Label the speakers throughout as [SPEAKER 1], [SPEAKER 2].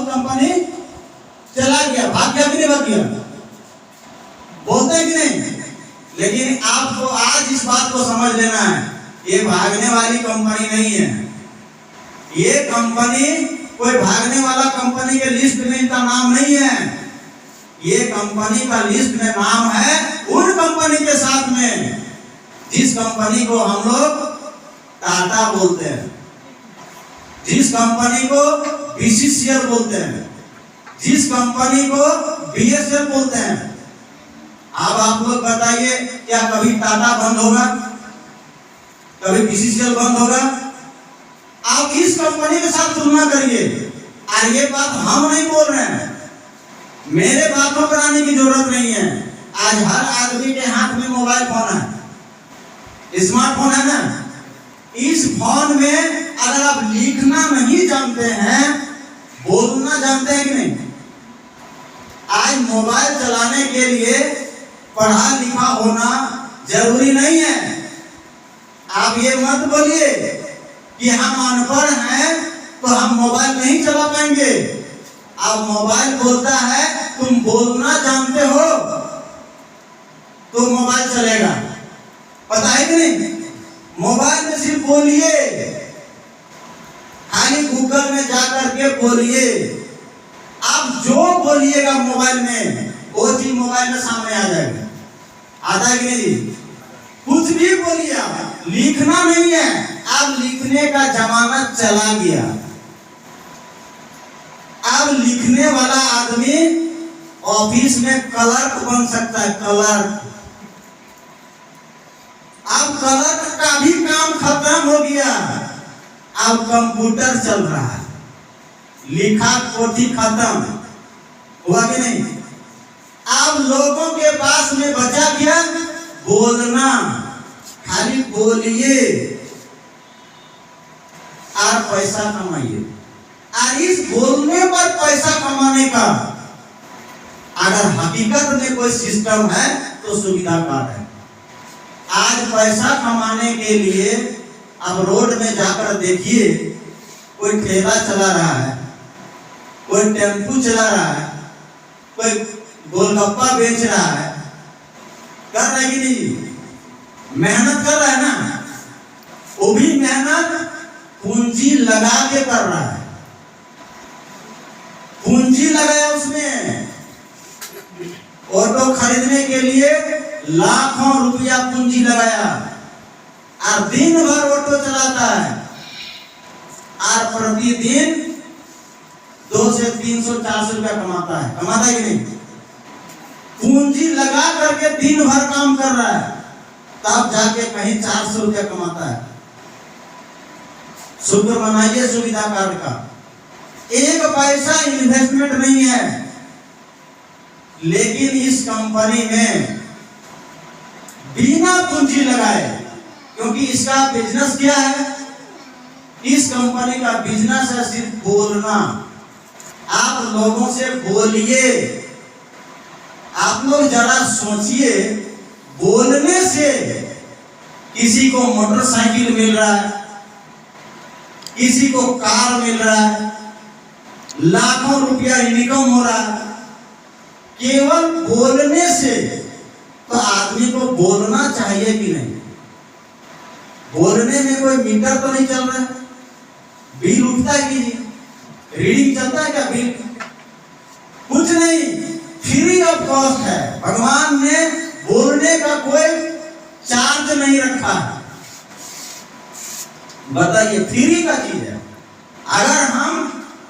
[SPEAKER 1] Company चला गया, भाग गया कि नहीं भाग गया? बोलते हैं कि नहीं? लेकिन आपको आज इस बात को समझ लेना है, ये भागने वाली कंपनी नहीं है। ये कंपनी कोई भागने वाला कंपनी के लिस्ट में इनका नाम नहीं है। ये कंपनी का लिस्ट में नाम है उन कंपनी के साथ में जिस कंपनी को हम लोग टाटा बोलते हैं, जिस कंपनी को बीसीसीएल बोलते हैं, जिस कंपनी को बीएसएल बोलते हैं। अब आप लोग बताइए, क्या कभी टाटा बंद होगा? कभी बीसीसीएल बंद होगा? आप इस कंपनी के साथ तुलना करिए। और ये बात हम नहीं बोल रहे हैं, मेरे बातों पर आने की जरूरत नहीं है। आज हर आदमी के हाथ में मोबाइल फोन है, स्मार्टफोन है ना। इस फोन में अगर आप लिखना नहीं जानते हैं, बोलना जानते हैं कि नहीं? आज मोबाइल चलाने के लिए पढ़ा लिखा होना जरूरी नहीं है। आप ये मत बोलिए कि हम अनपढ़ हैं तो हम मोबाइल नहीं चला पाएंगे। अब मोबाइल बोलता है तुम बोलना जानते हो तो मोबाइल चलेगा, पता है कि नहीं? मोबाइल में सिर्फ बोलिए, खाली गूगल में जाकर के बोलिए। आप जो बोलिएगा मोबाइल में वो चीज मोबाइल में सामने आ जाएगा। आता है कि नहीं? कुछ भी बोलिए, आप लिखना नहीं है। अब लिखने का जमाना चला गया। अब लिखने वाला आदमी ऑफिस में क्लर्क बन सकता है, क्लर्क। अब क्लर्क का भी काम खत्म हो गया, अब कंप्यूटर चल रहा है। लिखा पोथी खत्म हुआ कि नहीं? अब लोगों के पास में बचा क्या? बोलना। खाली बोलिए और पैसा कमाइए। और इस बोलने पर पैसा कमाने का अगर हकीकत में कोई सिस्टम है तो सुविधा कार्ड है। आज पैसा कमाने के लिए अब रोड में जाकर देखिए, कोई ठेला चला रहा है, कोई टेम्पू चला रहा है, कोई गोलगप्पा बेच रहा है। कर रहा है कि नहीं? मेहनत कर रहा है ना। वो भी मेहनत पूंजी लगा के कर रहा है। पूंजी लगाया उसने, ऑटो खरीदने के लिए लाखों रुपया पूंजी लगाया और दिन भर ऑटो चलाता है और प्रतिदिन 200 से 300 400 रुपया कमाता है। कमाता है कि नहीं? पूंजी लगा करके दिन भर काम कर रहा है, तब जाके कहीं 400 रुपया कमाता है। शुक्र मनाइए सुविधा कार्ड का। एक पैसा इन्वेस्टमेंट नहीं है, लेकिन इस कंपनी में बिना पूंजी लगाए, क्योंकि इसका बिजनेस क्या है? इस कंपनी का बिजनेस है सिर्फ बोलना। आप लोगों से बोलिए। आप लोग जरा सोचिए, बोलने से किसी को मोटरसाइकिल मिल रहा है, किसी को कार मिल रहा है, लाखों रुपया इनकम हो रहा है केवल बोलने से। तो आदमी को बोलना चाहिए कि नहीं? बोलने में कोई मीटर तो नहीं चल रहा है? बिल उठता है कि नहीं? रीडिंग चलता है क्या बिल? कुछ नहीं, फ्री ऑफ कॉस्ट है। भगवान ने बोलने का कोई चार्ज नहीं रखा है। बताइए, फ्री का चीज है। अगर हम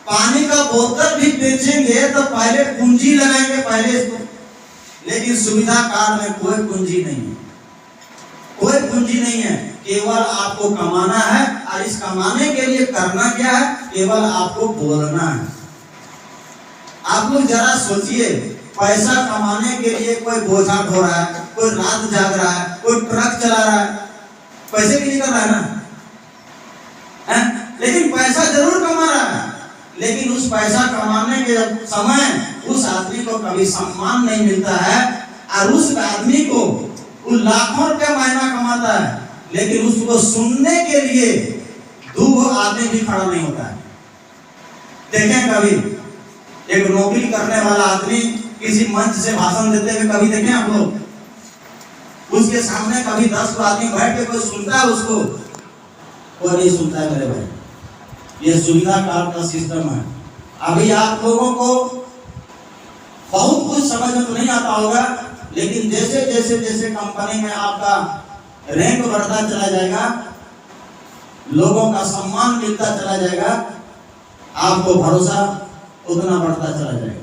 [SPEAKER 1] पानी का बोतल भी बेचेंगे तो पहले पूंजी लगाएंगे पहले इसको, लेकिन सुविधा कार्ड में कोई पूंजी नहीं है, कोई पूंजी नहीं है। केवल आपको कमाना है और इस कमाने के लिए करना क्या है? केवल आपको बोलना है। आप लोग जरा सोचिए, पैसा कमाने के लिए कोई बोझा ढो रहा है, कोई रात जाग रहा है, कोई ट्रक चला रहा है, पैसे के लिए कर रहा है ना? लेकिन पैसा जरूर कमा रहा है, लेकिन उस पैसा कमाने के समय उस आदमी को कभी सम्मान नहीं मिलता है। और उस आदमी को वो लाखों रुपया महीना कमाता है, लेकिन उसको सुनने के लिए 2 आदमी भी खड़ा नहीं होता है। देखें कभी एक नौकरी करने वाला आदमी किसी मंच से भाषण देते हुए कभी देखे आप लोग? उसके सामने कभी 10 आदमी बैठ के कोई सुनता है उसको? कोई नहीं सुनता है मेरे भाई। ये सुविधा कार्ड का सिस्टम है। अभी आप लोगों को बहुत कुछ समझ में तो नहीं आता होगा, लेकिन जैसे जैसे जैसे कंपनी में आपका रैंक बढ़ता चला जाएगा, लोगों का सम्मान मिलता चला जाएगा, आपको भरोसा उतना बढ़ता चला जाएगा।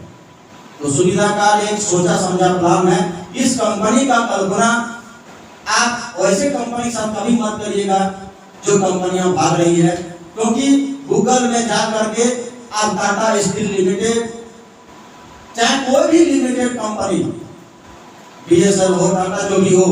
[SPEAKER 1] तो सुविधा कार्ड एक सोचा समझा प्लान है। इस कंपनी का कल्पना आप वैसे कंपनी के साथ कभी मत करिएगा जो कंपनियां भाग रही है, क्योंकि गूगल में जा करके आप टाटा स्टील लिमिटेड, चाहे कोई भी लिमिटेड कंपनी, बीएसएल हो, टाटा जो भी हो,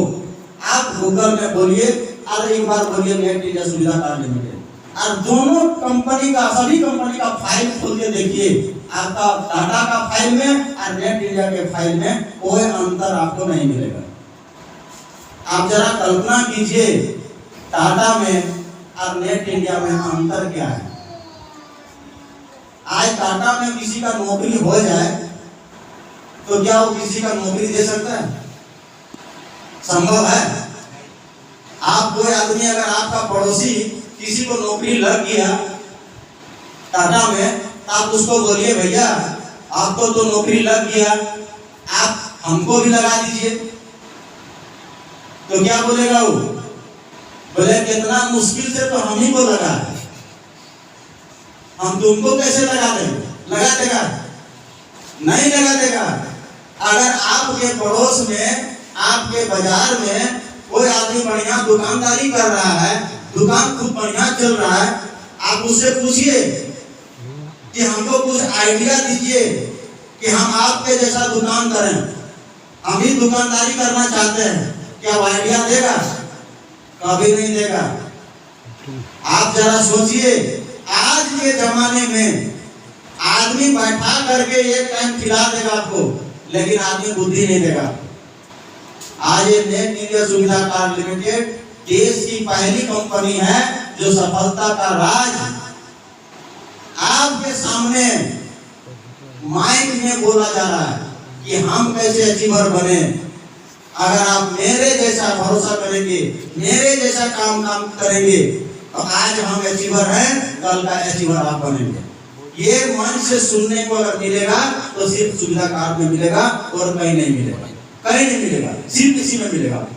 [SPEAKER 1] आप गूगल में बोलिए और एक बार बोलिए नेट इंडिया सुविधा कार्ड लिमिटेड, और दोनों कंपनी का, सभी कंपनी का फाइल खोल के देखिए, आपका टाटा का फाइल में और नेट इंडिया के फाइल में कोई अंतर आपको नहीं मिलेगा। आप जरा कल्पना कीजिए टाटा में और नेट इंडिया में अंतर क्या है। आज टाटा में किसी का नौकरी हो जाए तो क्या वो किसी का नौकरी दे सकता है? संभव है? आप कोई आदमी, अगर आपका पड़ोसी किसी को नौकरी लग गया टाटा में, तो आप उसको बोलिए भैया आपको तो नौकरी लग गया, आप हमको भी लगा दीजिए, तो क्या बोलेगा वो? बोले कितना मुश्किल से तो हम ही को लगा, हम तुमको कैसे लगा देंगे? लगा देगा? नहीं लगा देगा। अगर आपके पड़ोस में, आपके बाजार में कोई आदमी बढ़िया दुकानदारी कर रहा है, दुकान खूब बढ़िया चल रहा है, आप उससे पूछिए कि हमको कुछ आइडिया दीजिए कि हम आपके जैसा दुकान करें, हम भी दुकानदारी करना चाहते हैं, क्या वो आइडिया देगा? कभी नहीं देगा। आप जरा सोचिए, आज के जमाने में आदमी बैठा करके एक टाइम खिला देगा आपको, लेकिन आदमी बुद्धि नहीं देगा। आज ये नेट इंडिया सुविधा कार्ड लिमिटेड देश की पहली कंपनी है जो सफलता का राज आपके सामने माइक में बोला जा रहा है कि हम कैसे अचीवर बने। अगर आप मेरे जैसा भरोसा करेंगे, मेरे जैसा काम करेंगे, तो आज हम अचीवर हैं, कल का अचीवर आप बनेंगे। ये मन से सुनने को अगर मिलेगा तो सिर्फ सुविधा कार्ड में मिलेगा और कहीं नहीं मिलेगा, कहीं नहीं मिलेगा, सिर्फ इसी में मिलेगा।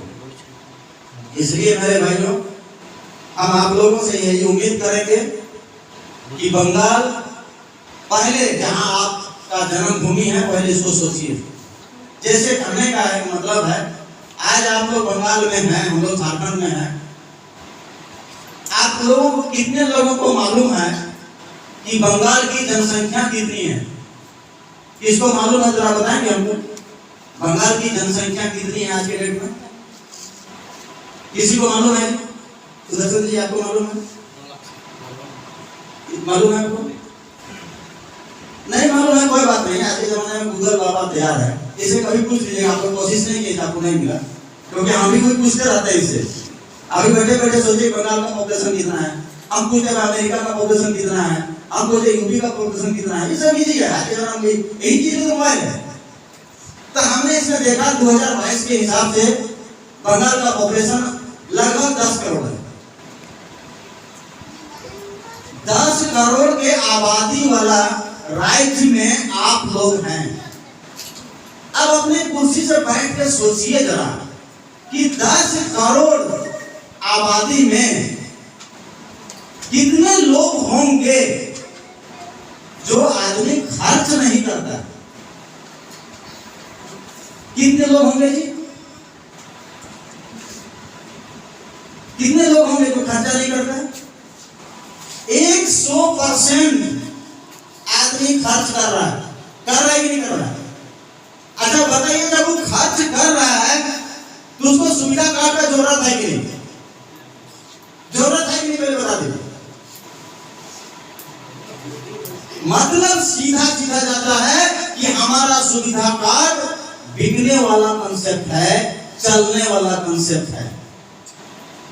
[SPEAKER 1] इसलिए मेरे भाइयों, हम आप लोगों से यही उम्मीद करेंगे कि बंगाल, पहले जहां आपका जन्मभूमि है, पहले इसको सोचिए। जैसे कहने का एक मतलब है, आज आप लोग बंगाल में हैं, हम लोग झारखंड में हैं। आप लोगों को, कितने लोगों को मालूम है कि बंगाल की जनसंख्या कितनी है? किसको मालूम है? जरा बताएंगे हमको, बंगाल की जनसंख्या कितनी है आज के डेट में? किसी को मालूम है? सुदर्शन जी आपको मालूम है? मालूम है आपको? नहीं मालूम है, कोई बात नहीं। आज के जमाने में गूगल बाबा तैयार है, इसे कभी पूछ लीजिएगा। आप लोग कोशिश नहीं की, आपको नहीं मिला, क्योंकि हम भी कोई पूछते रहते हैं इससे। अभी बैठे बैठे सोचिए बंगाल का पॉपुलेशन कितना है, हम पूछते अमेरिका का पॉपुलेशन कितना है, हम पूछते यूपी का पॉपुलेशन कितना है। ये सब इजी है, आज के जमाने में यही चीज तो मोबाइल है। तो हमने इसमें देखा 2022 के हिसाब से बंगाल का पॉपुलेशन लगभग 10 करोड़ है। 10 करोड़ के आबादी वाला राज्य में आप लोग हैं। अब अपने कुर्सी से बैठ के सोचिए जरा कि 10 करोड़ आबादी में कितने लोग होंगे जो आदमी खर्च नहीं करता। कितने लोग होंगे जी? कितने लोग होंगे जो खर्चा नहीं करता? 100% आदमी खर्च कर रहा है। कर रहा है कि नहीं कर रहा है? अच्छा बताइए, जब वो खर्च कर रहा है तो उसको सुविधा कार्ड का जरूरत है कि नहीं? जरूरत है कि नहीं, पहले बता दीजिए। मतलब सीधा सीधा जाता है कि हमारा सुविधा कार्ड बिकने वाला कंसेप्ट है, चलने वाला कंसेप्ट है।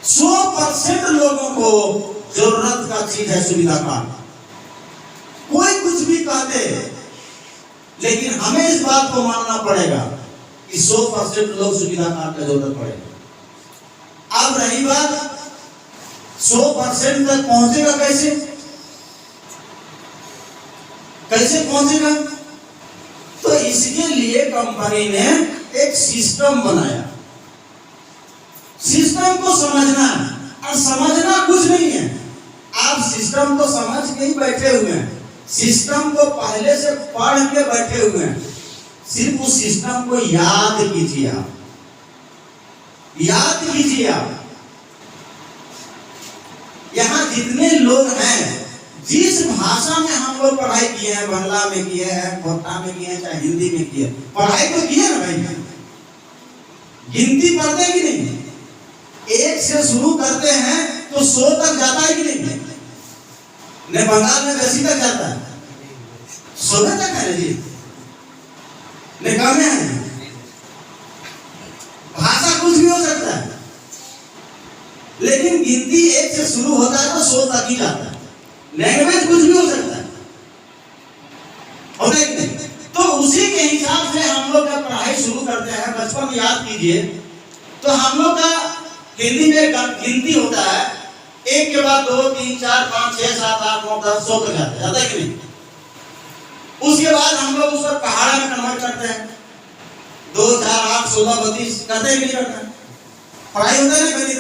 [SPEAKER 1] 100% लोगों को जरूरत का चीज है सुविधा कार्ड। कोई कुछ भी कहते, लेकिन हमें इस बात को मानना पड़ेगा कि 100% लोग सुविधा कार्ड का जरूरत पड़ेगा। अब रही बात 100% तक पहुंचेगा कैसे, कैसे पहुंचेगा? तो इसके लिए कंपनी ने एक सिस्टम बनाया। सिस्टम को समझना और समझना कुछ नहीं है, आप सिस्टम को समझ के ही बैठे हुए हैं, सिस्टम को पहले से पढ़ के बैठे हुए हैं। सिर्फ उस सिस्टम को याद कीजिए, आप याद कीजिए। आप यहां जितने लोग हैं, जिस भाषा में हम लोग पढ़ाई किए हैं, बांग्ला में किए हैं, कोटा में किए हैं, चाहे हिंदी में किए, पढ़ाई तो किए ना भाई। गिनती पढ़ते कि नहीं? 1 से शुरू करते हैं तो 100 तक जाता है कि नहीं? ने बंगाल में 80 तक जाता है, 16 तक है जी, ने कम है। भाषा कुछ भी हो सकता है, लेकिन गिनती 1 से शुरू होता है तो 100 तक ही जाता है। लैंग्वेज कुछ भी हो सकता है, होता है कि नहीं? तो उसी के हिसाब से हम लोग जब पढ़ाई शुरू करते हैं, बचपन में याद कीजिए, तो हम लोग का हिंदी में गिनती होता है 1 के बाद 2, 3, 4, 5, 6, 7, 8, 9, 10, 100 तक जाता है कि नहीं? उसके बाद हम लोग उसको पहाड़ा में कन्वर्ट करते हैं, 2, 4, 8, 16, 32 करते हैं कि नहीं करते हैं? पढ़ाई होता है ना।